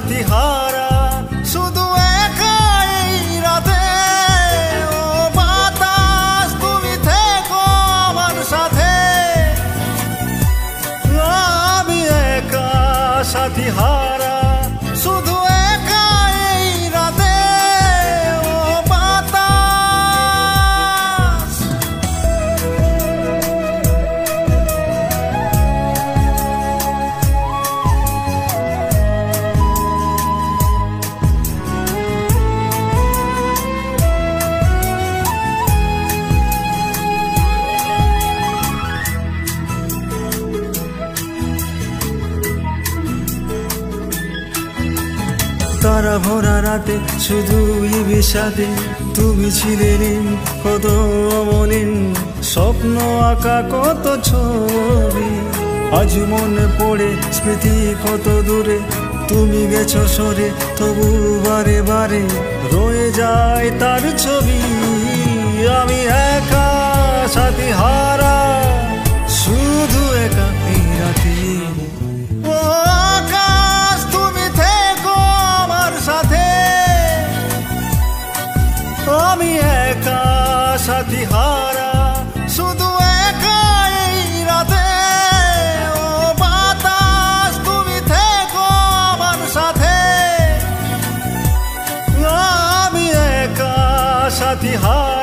সাথী হারা শুধু একা এই রাতে। ও বাতাস তুমি থেকো আমার সাথে, আমি একা সাথী হারা শুধু একা এই রাতে। ও বাতাস তারা ভরা রাতে শুধুই বিষাদে তুমি ছিলে ঋণ, কত অমলিন স্বপ্ন আঁকা কত ছবি। আজ মনে পড়ে স্মৃতি কত দূরে, তুমি গেছো সরে তবু বারে বারে রয়ে যায় তার ছবি। আমি একা সাথী হারা শুধু একা এই রাতে। ও আকাশ তুমি থেকো আমার সাথে, আমি একা সাথী হারা শুধু একা এই রাতে। ও বাতাস তুমি থেকো আমার সাথে, আমি একা সাথী হারা।